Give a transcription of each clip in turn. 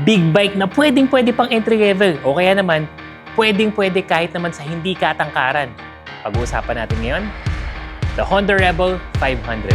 big bike na pwedeng-pwede pang entry level o kaya naman pwedeng-pwede kahit naman sa hindi katangkaran. Pag-uusapan natin ngayon, the Honda Rebel 500.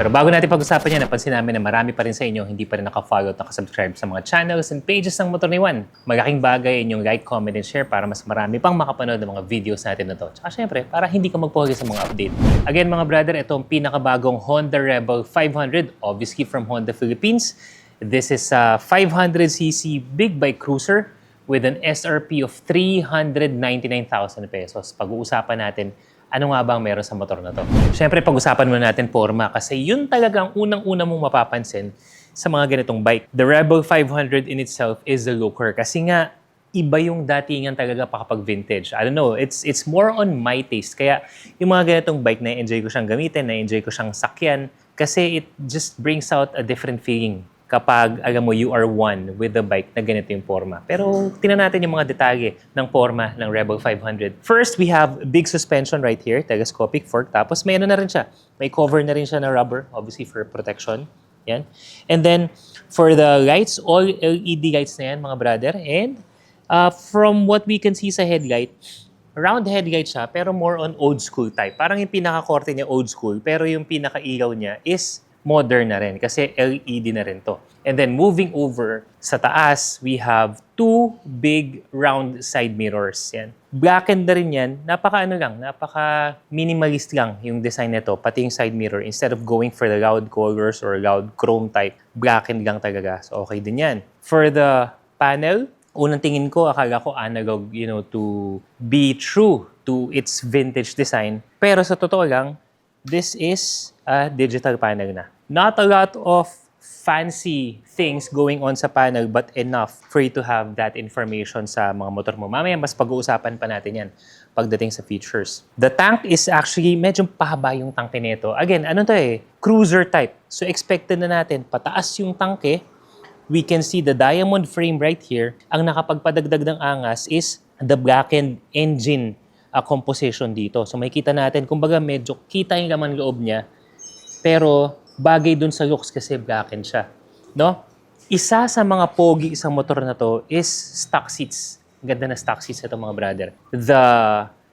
Pero bago natin pag-usapan yan, napansin namin na marami pa rin sa inyo hindi pa rin naka-follow at naka-subscribe sa mga channels and pages ng Motor ni Juan. Malaking bagay inyong like, comment, and share para mas marami pang makapanood ng mga videos natin na to. Tsaka syempre, para hindi ka magpuhagi sa mga update. Again mga brother, ito ang pinakabagong Honda Rebel 500, obviously from Honda Philippines. This is a 500cc big bike cruiser with an SRP of 399,000 pesos. Pag-uusapan natin ano nga bang meron sa motor na to? Siyempre, pag-usapan muna natin forma kasi yun talagang unang-una mong mapapansin sa mga ganitong bike. The Rebel 500 in itself is a looker kasi nga iba yung datingan talaga pa kapag vintage. I don't know, it's more on my taste. Kaya yung mga ganitong bike na-enjoy ko siyang gamitin, na-enjoy ko siyang sakyan kasi it just brings out a different feeling kapag, alam mo, you are one with the bike na ganito yung forma. Pero tingnan natin yung mga detalye ng forma ng Rebel 500. First, we have big suspension right here, telescopic fork. Tapos may ano na rin siya. May cover na rin siya na rubber, obviously for protection. Yan. And then, for the lights, all LED lights na yan, mga brother. And from what we can see sa headlight, round headlight siya, pero more on old school type. Parang yung pinaka-korte niya old school, pero yung pinaka-ilaw niya is modern na rin kasi LED na rin to. And then moving over sa taas, we have two big round side mirrors. Yan. Blackened na rin yan. Napaka minimalist lang yung design nito, pati yung side mirror. Instead of going for the loud colors or loud chrome type, blackened lang talaga. So okay din yan. For the panel, unang tingin ko, akala ko analog, to be true to its vintage design. Pero sa totoo lang, this is a digital panel na. Not a lot of fancy things going on sa panel but enough for you to have that information sa mga motor mo. Mamaya mas pag-uusapan pa natin yan pagdating sa features. The tank is actually medyo pahaba yung tanke nito. Again, cruiser type. So expected na natin, pataas yung tanke. We can see the diamond frame right here. Ang nakapagpadagdag ng angas is the blackened engine composition dito. So makikita natin, kumbaga medyo kita yung laman loob niya, pero bagay dun sa looks kasi blackened siya. No? Isa sa mga pogi sa motor na to is stock seats. Ganda na stock seats ito mga brother. The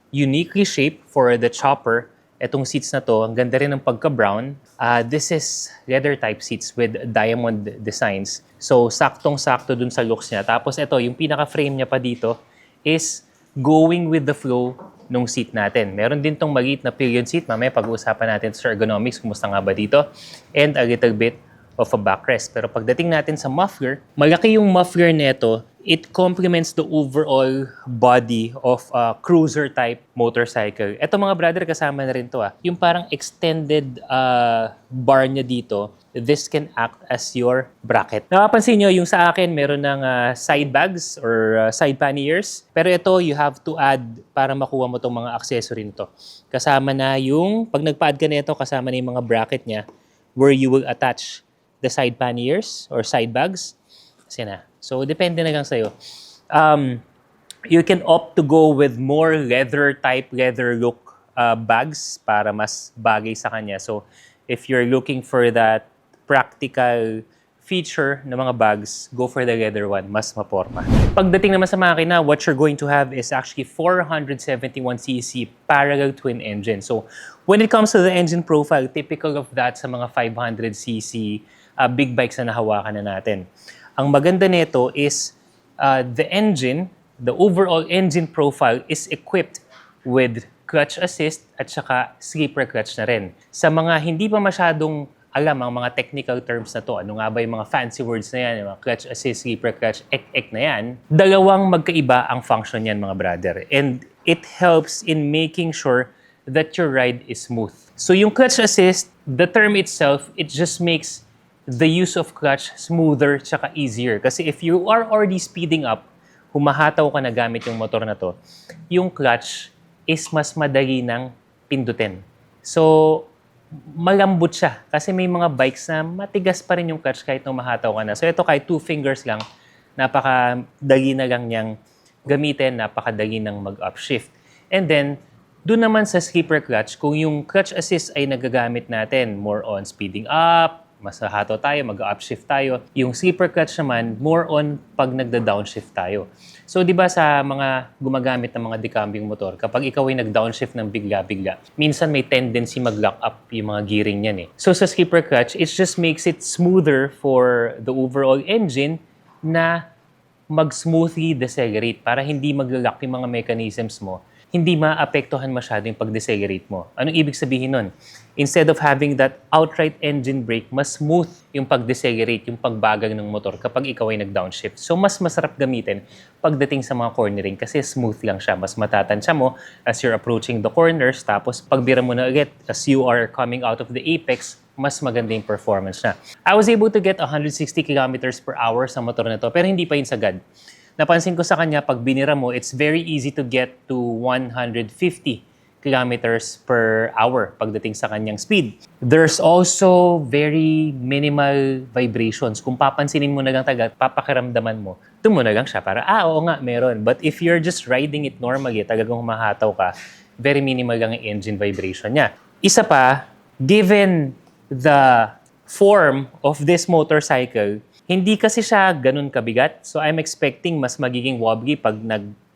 uniquely shaped for the chopper, itong seats na to, ang ganda rin ng pagka-brown. This is leather type seats with diamond designs. So saktong-sakto dun sa looks niya. Tapos ito, yung pinaka-frame niya pa dito is going with the flow nung seat natin. Meron din tong maliit na pillion seat. Mamaya pag-uusapan natin sa ergonomics, kumusta nga ba dito. And a little bit of a backrest. Pero pagdating natin sa muffler, malaki yung muffler nito. It complements the overall body of a cruiser type motorcycle. Ito mga brother, kasama na rin to. Yung parang extended bar niya dito, this can act as your bracket. Napapansin nyo, yung sa akin, meron ng side bags or side panniers. Pero ito, you have to add para makuha mo itong mga accessory nito. Kasama na yung, pag nagpa-add ka nito, kasama na yung mga bracket niya where you will attach the side panniers or side bags. Kasi na. So, depende na lang sa'yo. You can opt to go with more leather look bags para mas bagay sa kanya. So, if you're looking for that practical feature ng mga bags, go for the leather one, mas maporma. Pagdating naman sa makina, what you're going to have is actually 471cc parallel twin engine. So, when it comes to the engine profile, typical of that sa mga 500cc big bikes na nahawakan na natin. Ang maganda nito is the overall engine profile is equipped with clutch assist at saka sleeper clutch na rin. Sa mga hindi pa masyadong alam ang mga technical terms na to, ano nga ba yung mga fancy words na yan, yung mga clutch assist, sleeper clutch, ek na yan, dalawang magkaiba ang function yan mga brother. And it helps in making sure that your ride is smooth. So yung clutch assist, the term itself, it just makes the use of clutch smoother tsaka easier. Kasi if you are already speeding up, humahataw ka na gamit yung motor na to, yung clutch is mas madali ng pindutin. So, malambot siya. Kasi may mga bikes na matigas pa rin yung clutch kahit humahataw ka na. So, ito kahit 2 fingers lang, napakadali na lang niyang gamitin, napakadali ng mag-upshift. And then, doon naman sa skipper clutch, kung yung clutch assist ay nagagamit natin, more on speeding up, mas hato tayo, mag-upshift tayo. Yung skipper clutch naman, more on pag nagda-downshift tayo. So, di ba sa mga gumagamit ng mga decambing motor, kapag ikaw ay nag-downshift ng bigla-bigla, minsan may tendency mag-lock up yung mga gearing niyan eh. So, sa skipper clutch, it just makes it smoother for the overall engine na mag-smoothly decelerate para hindi mag-lock yung mga mechanisms mo, hindi maapektuhan masyado yung pag-decelerate mo. Anong ibig sabihin nun? Instead of having that outright engine brake, mas smooth yung pag-decelerate, yung pagbagal ng motor kapag ikaw ay nag-downshift. So, mas masarap gamitin pagdating sa mga cornering kasi smooth lang siya. Mas matatansya mo as you're approaching the corners, tapos pagbira mo na ulit as you are coming out of the apex, mas maganda yung performance na. I was able to get 160 kilometers per hour sa motor na to, pero hindi pa yun sagad. Napansin ko sa kanya, pag binira mo, it's very easy to get to 150 kilometers per hour pagdating sa kanyang speed. There's also very minimal vibrations. Kung papansinin mo na lang tagat, papakiramdaman mo, doon mo na lang siya para, oo nga, meron. But if you're just riding it normally, talagang humahataw ka, very minimal lang ang engine vibration niya. Isa pa, given the form of this motorcycle, hindi kasi siya ganun kabigat. So I'm expecting mas magiging wobbly pag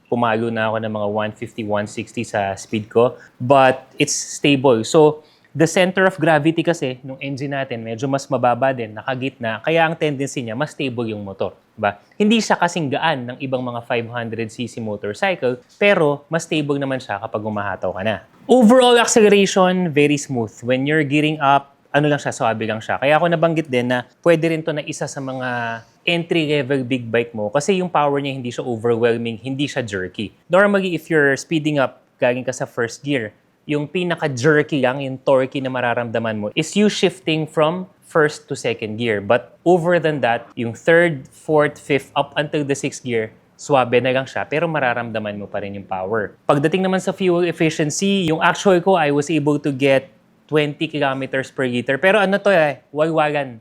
pumalo na ako ng mga 150, 160 sa speed ko. But it's stable. So the center of gravity kasi ng engine natin medyo mas mababa din, nakagitna. Kaya ang tendency niya, mas stable yung motor. Diba? Hindi siya kasing gaan ng ibang mga 500cc motorcycle, pero mas stable naman siya kapag humahataw ka na. Overall acceleration, very smooth. When you're gearing up, ano lang siya, swabe lang siya. Kaya ako nabanggit din na pwede rin to na isa sa mga entry-level big bike mo kasi yung power niya hindi siya overwhelming, hindi siya jerky. Normally, if you're speeding up, galing ka sa first gear, yung pinaka-jerky lang, yung torquey na mararamdaman mo is you shifting from first to second gear. But over than that, yung third, fourth, fifth, up until the sixth gear, swabe na lang siya, pero mararamdaman mo pa rin yung power. Pagdating naman sa fuel efficiency, yung actual ko, I was able to get 20 kilometers per liter. Pero ano to wagwagan.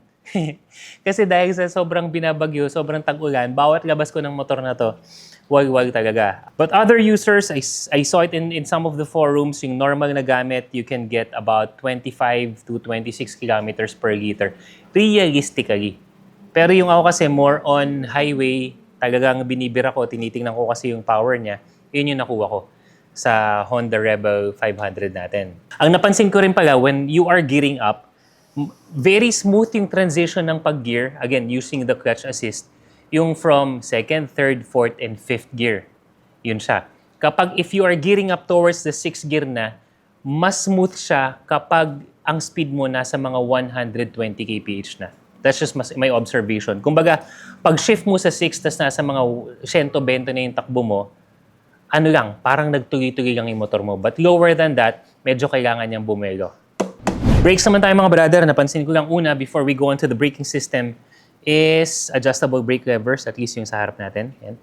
Kasi dahil sa sobrang binabagyo, sobrang tag-ulan, bawat labas ko ng motor na to, wag-wag talaga. But other users, I saw it in some of the forums, yung normal na gamit, you can get about 25 to 26 kilometers per liter. Realistically. Pero yung ako kasi more on highway, talagang binibira ko, tinitingnan ko kasi yung power niya, yun yung nakuha ko sa Honda Rebel 500 natin. Ang napansin ko rin pala, when you are gearing up, very smooth yung transition ng pag-gear, again, using the clutch assist, yung from second, third, fourth, and fifth gear. Yun siya. Kapag if you are gearing up towards the sixth gear na, mas smooth siya kapag ang speed mo nasa mga 120 kph na. That's just my observation. Kumbaga, pag shift mo sa 6, tas nasa mga 120 na yung takbo mo, ano lang, parang nagtuloy-tuloy lang yung motor mo. But lower than that, medyo kailangan niyang bumelo. Brakes naman tayo mga brother. Napansin ko lang una before we go on to the braking system is adjustable brake levers, at least yung sa harap natin. Yan.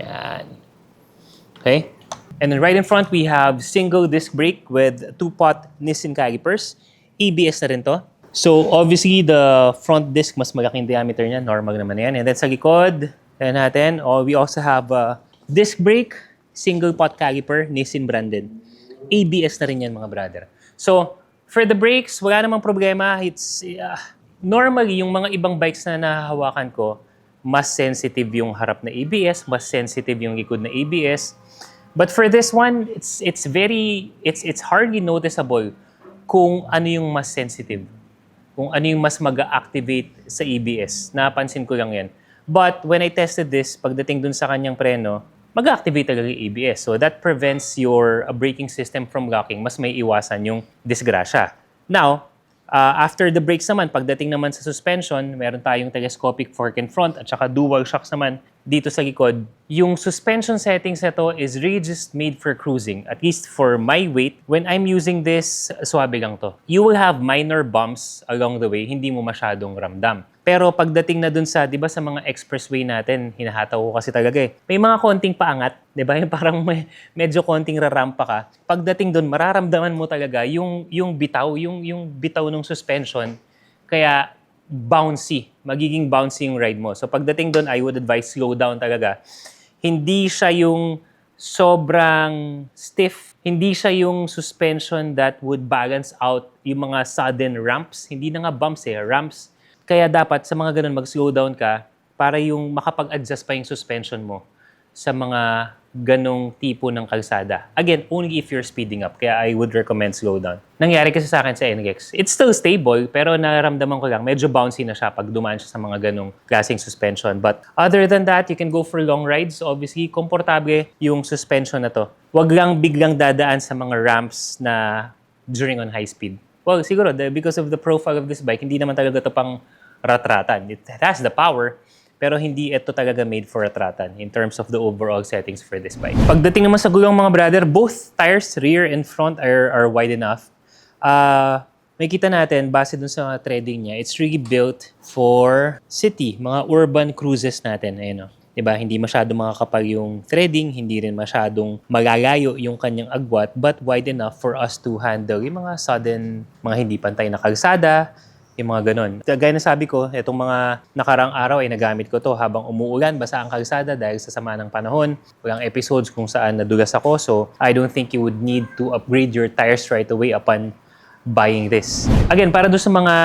Yan. Okay? And then right in front, we have single disc brake with 2-pot Nissin calipers. ABS na rin to. So obviously, the front disc, mas malaking diameter niya. Normal naman yan. And then sa likod, natin, we also have disc brake, single pot caliper, Nissin branded. ABS na rin yan mga brother. So, for the brakes, wala namang problema. It's normally, yung mga ibang bikes na nahahawakan ko, mas sensitive yung harap na ABS, mas sensitive yung likod na ABS. But for this one, it's hardly noticeable kung ano yung mas sensitive. Kung ano yung mas mag-activate sa ABS. Napansin ko lang yan. But when I tested this, pagdating dun sa kanyang preno, mag-activate talaga yung ABS. So that prevents your braking system from locking. Mas may iwasan yung disgrasya. Now, after the brakes naman, pagdating naman sa suspension, meron tayong telescopic fork in front at saka dual shocks naman. dito sa likod, yung suspension settings nito is really just made for cruising. At least for my weight, when I'm using this, swabe lang to. You will have minor bumps along the way, hindi mo masyadong ramdam. Pero pagdating na dun sa, di ba sa mga expressway natin, hinahataw ko kasi talaga eh. May mga konting paangat, di ba? Yung parang medyo konting rarampa ka. Pagdating dun, mararamdaman mo talaga yung bitaw, yung bitaw ng suspension. Kaya bouncy. Magiging bouncy yung ride mo. So pagdating doon, I would advise slow down talaga. Hindi siya yung sobrang stiff. Hindi siya yung suspension that would balance out yung mga sudden ramps. Hindi na nga bumps ramps. Kaya dapat sa mga ganun mag-slow down ka para yung makapag-adjust pa yung suspension mo sa mga ganong tipo ng kalsada. Again, only if you're speeding up. Kaya I would recommend slow down. Nangyari kasi sa akin sa NGEX. It's still stable, pero nararamdaman ko lang, medyo bouncy na siya pag dumaan siya sa mga ganong klaseng suspension. But other than that, you can go for long rides. Obviously, komportable yung suspension na to. Huwag lang biglang dadaan sa mga ramps na during on high speed. Well, siguro, because of the profile of this bike, hindi naman talaga ito pang ratratan. It has the power, pero hindi ito talaga made for ratratan in terms of the overall settings for this bike. Pagdating naman sa gulong mga brother, both tires, rear and front, are wide enough. Makita natin, base dun sa treading niya, it's really built for city, mga urban cruises natin. Ayun, diba? Hindi masyadong makakapal yung threading, hindi rin masyadong malalayo yung kanyang agwat, but wide enough for us to handle yung mga sudden, mga hindi pantay na kalsada, yung mga ganon. Gaya na sabi ko, itong mga nakarang araw ay nagamit ko to habang umuulan, basa ang kalsada dahil sa sama ng panahon. Walang episodes kung saan nadulas ako, so I don't think you would need to upgrade your tires right away upon buying this. Again, para doon sa mga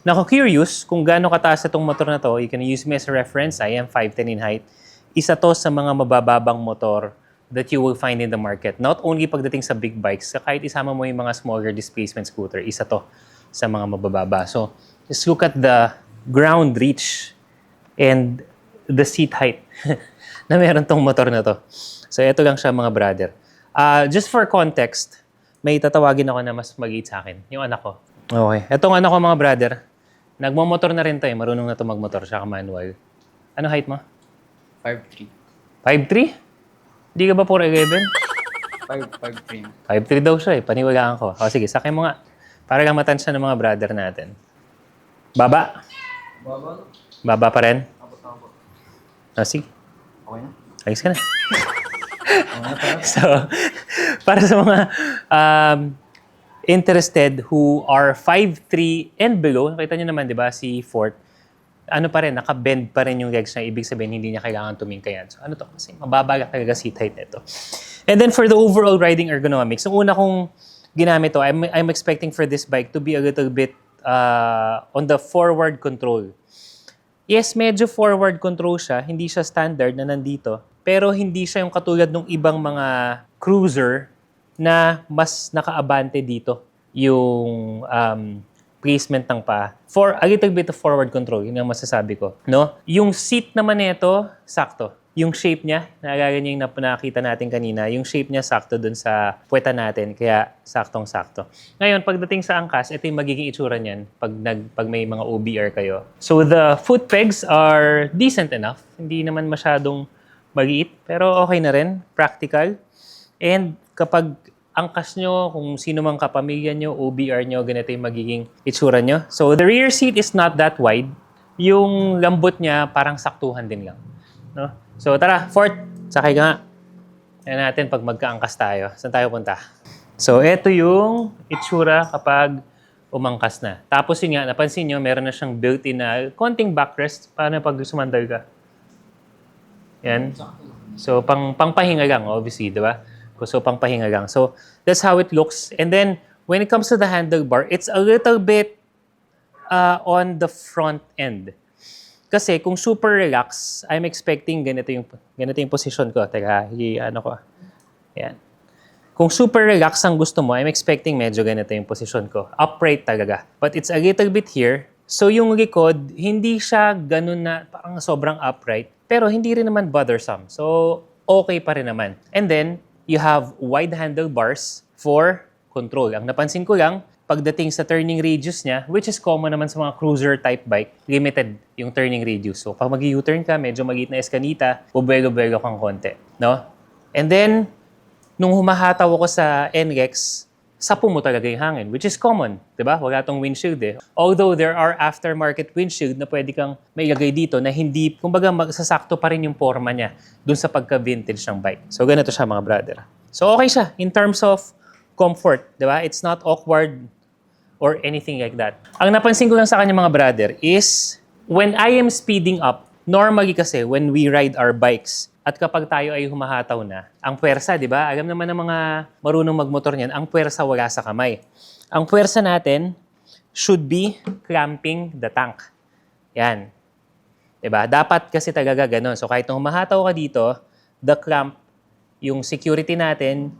nako-curious kung gaano kataas itong motor na to, you can use me as a reference. I am 5'10" in height. Isa to sa mga mabababang motor that you will find in the market. Not only pagdating sa big bikes, kahit isama mo yung mga smaller displacement scooter, isa to sa mga mabababa. So, just look at the ground reach and the seat height na meron tong motor na to. So, ito lang siya mga brother. Just for context, may tatawagin ako na mas mag-eat sa akin, yung anak ko. Okay. Etong anak ko mga brother, nagmamotor na rin to eh. Marunong na to magmotor, siya manual. Ano height mo? 5'3". 5'3"? Hindi ka ba 4'11"? 5'3". 5'3" daw siya eh. Paniwalaan ko. O sige, sakay mo nga. Para lang matansya ng mga brother natin. Baba? Baba pa rin? Sige. Okay na? Ayos ka na. So, para sa mga interested who are 5'3" and below, nakita nyo naman, di ba, si Fort, ano pa rin, naka-bend pa rin yung legs niya. Ibig sabihin, hindi niya kailangan tumingkayan. So, ano to? Kasi mababa talaga seat height nito. And then, for the overall riding ergonomics, yung una kong ginamit to, I'm expecting for this bike to be a little bit on the forward control. Yes, medyo forward control siya. Hindi siya standard na nandito. Pero hindi siya yung katulad ng ibang mga cruiser na mas nakaabante dito yung placement ng paa. For a little bit of forward control, yun ang masasabi ko. No? Yung seat naman nito, sakto. Yung shape niya, naalala niyo yung nakita natin kanina, yung shape niya sakto dun sa puweta natin, kaya saktong-sakto. Ngayon, pagdating sa angkas, ito yung magiging itsura niyan pag may mga OBR kayo. So the foot pegs are decent enough. Hindi naman masyadong maliit, pero okay na rin, practical. And kapag angkas nyo, kung sino mang kapamilya nyo, OBR nyo, ganito yung magiging itsura nyo. So the rear seat is not that wide. Yung lambot niya, parang saktuhan din lang. No? So tara, Fort, sakay ka nga. Ayan natin pag magkaangkas tayo. Saan tayo punta? So ito yung itsura kapag umangkas na. Tapos yun nga, napansin nyo, meron na siyang built-in na konting backrest. Paano pag sumandal ka? Yan. So pangpahinga lang, obviously, di ba? So pangpahinga lang. So that's how it looks. And then when it comes to the handlebar, it's a little bit on the front end. Kasi kung super relax, I'm expecting ganito yung position ko. Teka, ano ko. Yan. Kung super relax ang gusto mo, I'm expecting medyo ganito yung position ko. Upright talaga. But it's a little bit here. So yung likod, hindi siya ganun na parang sobrang upright. Pero hindi rin naman bothersome. So okay pa rin naman. And then, you have wide handlebars for control. Ang napansin ko lang, pagdating sa turning radius niya, which is common naman sa mga cruiser type bike, limited yung turning radius. So pag mag-U-turn ka, medyo maliit na eskanita, bubuelo-buelo kang konti. No? And then, nung humahataw ako sa NREX, sapo mo talaga yung hangin, which is common. Diba? Wala tong windshield eh. Although there are aftermarket windshield na pwede kang mailagay dito na hindi, kumbaga magsasakto pa rin yung forma niya dun sa pagka-vintage ng bike. So ganito siya mga brother. So okay siya in terms of comfort. Diba? It's not awkward or anything like that. Ang napansin ko lang sa kanya mga brother is when I am speeding up, normally kasi when we ride our bikes at kapag tayo ay humahataw na, ang puwersa, di ba? Alam naman ng mga marunong magmotor niyan, ang puwersa wala sa kamay. Ang puwersa natin should be clamping the tank. Yan. Di ba? Dapat kasi talaga ganun. So kahit nung humahataw ka dito, the clamp, yung security natin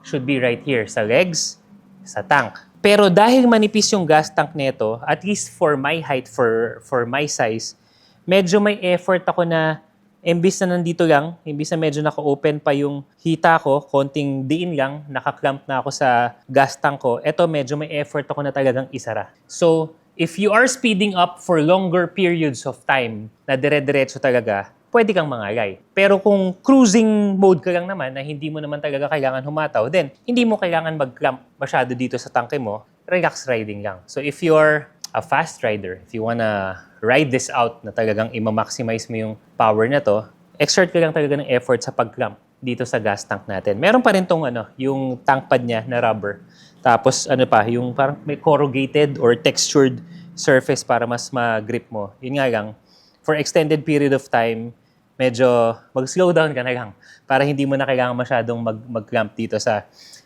should be right here sa legs, sa tank. Pero dahil manipis yung gas tank nito, at least for my height, for my size, medyo may effort ako na imbis na nandito lang, imbis na medyo naka-open pa yung hita ko, konting diin lang, naka-clamp na ako sa gas tank ko, eto medyo may effort ako na talagang isara. So, if you are speeding up for longer periods of time na dire-diretso talaga, pwede kang mangalay. Pero kung cruising mode ka lang naman na hindi mo naman talaga kailangan humataw, then hindi mo kailangan mag-clamp masyado dito sa tangke mo, relax riding lang. So if you're a fast rider, if you wanna ride this out na talagang i-maximize mo yung power na to, exert ka lang talaga ng effort sa pag-clamp dito sa gas tank natin. Meron pa rin tong yung tank pad niya na rubber. Tapos yung parang may corrugated or textured surface para mas ma-grip mo. Yun nga lang, for extended period of time, medyo mag-slow down ka na lang para hindi mo na kailangan masyadong mag-clamp dito sa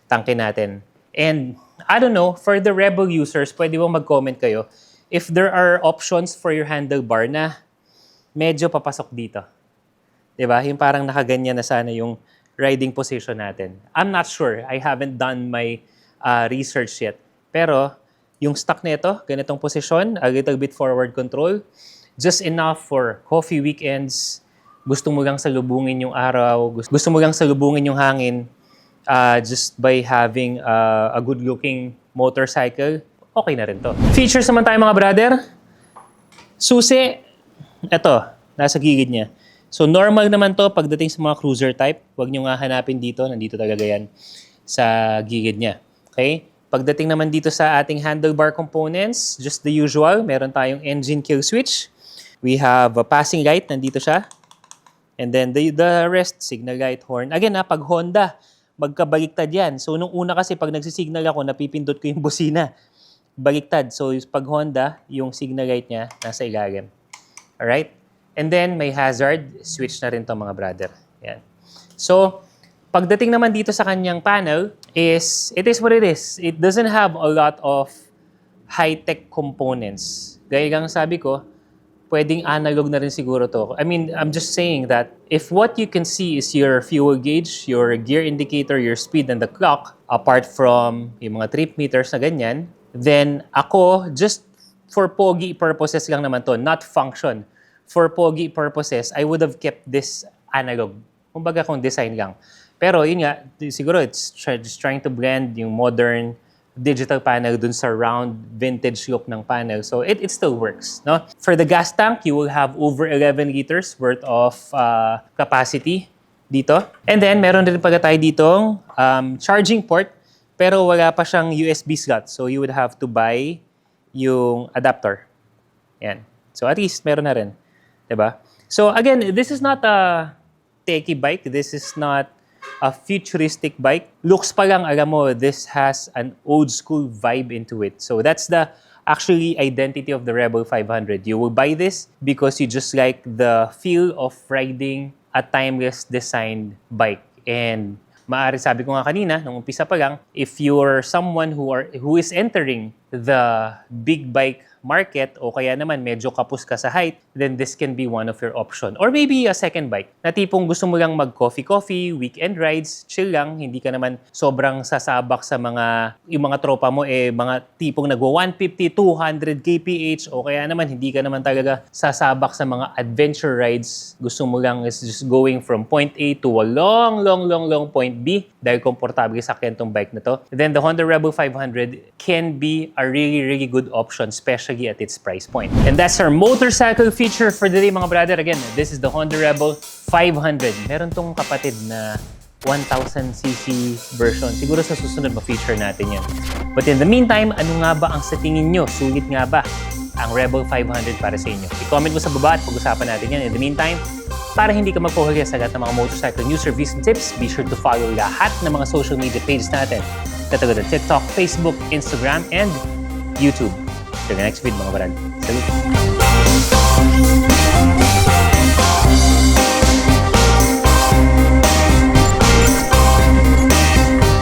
tangke natin. And I don't know, for the Rebel users, pwede bang mag-comment kayo if there are options for your handlebar na medyo papasok dito. Diba? Yung parang nakaganyan na sana yung riding position natin. I'm not sure. I haven't done my research yet. Pero yung stock nito, ganitong posisyon, a little bit forward control, just enough for coffee weekends, gusto mo lang salubungin yung araw, gusto mo lang salubungin yung hangin, just by having a good-looking motorcycle, okay na rin to. Features naman tayo mga brother. Susi, eto, nasa gilid niya. So normal naman to pagdating sa mga cruiser type. Huwag nyo nga hanapin dito, nandito talaga yan sa gilid niya. Okay? Pagdating naman dito sa ating handlebar components, just the usual, meron tayong engine kill switch. We have a passing light, nandito siya. And then the rest, signal light, horn. Again, pag Honda, magkabaliktad yan. So nung una kasi pag nagsisignal ako, napipindot ko yung busina. Baliktad. So pag Honda, yung signal light niya nasa ilalim. Alright? And then may hazard, switch na rin to mga brother. Yan. So, pagdating naman dito sa kanyang panel, it is what it is. It doesn't have a lot of high-tech components. Gaya lang sabi ko, pwedeng analog na rin siguro to. I mean, I'm just saying that if what you can see is your fuel gauge, your gear indicator, your speed, and the clock, apart from yung mga trip meters na ganyan, then ako, just for pogi purposes lang naman to, not function. For pogi purposes, I would have kept this analog. Kumbaga kung design lang. Pero yun nga, siguro it's just trying to blend yung modern digital panel dun sa round vintage look ng panel. So it still works. No? For the gas tank, you will have over 11 liters worth of capacity dito. And then meron din pala tayo ditong charging port pero wala pa siyang USB slot. So you would have to buy yung adapter. Yan. So at least meron na rin. Diba? So again, this is not a techie bike. This is not a futuristic bike. Looks pa lang, alam mo, this has an old school vibe into it. So that's the actually identity of the Rebel 500. You will buy this because you just like the feel of riding a timeless designed bike. And maaari sabi ko nga kanina, nung umpisa pa lang, if you're someone who is entering the big bike market o kaya naman medyo kapos ka sa height, then this can be one of your option. Or maybe a second bike na tipong gusto mo lang mag-coffee-coffee, weekend rides, chill lang, hindi ka naman sobrang sasabak sa yung mga tropa mo mga tipong nagwa 150, 200 kph o kaya naman hindi ka naman talaga sasabak sa mga adventure rides. Gusto mo lang is just going from point A to a long point B dahil komportable sa akin tong bike na to. Then the Honda Rebel 500 can be a really good option, especially at its price point. And that's our motorcycle feature for the day, mga brother. Again, this is the Honda Rebel 500. Meron tong kapatid na 1000cc version. Siguro sa susunod ma-feature natin yan. But in the meantime, ano nga ba ang sa tingin nyo? Sulit nga ba ang Rebel 500 para sa inyo? I-comment mo sa baba at pag-usapan natin yan. In the meantime, para hindi ka magpuhuli sa lahat ng mga motorcycle news, reviews, and tips, be sure to follow lahat ng mga social media pages natin. Katulad ng TikTok, Facebook, Instagram, and YouTube. Till the next video, mga brad. Salute!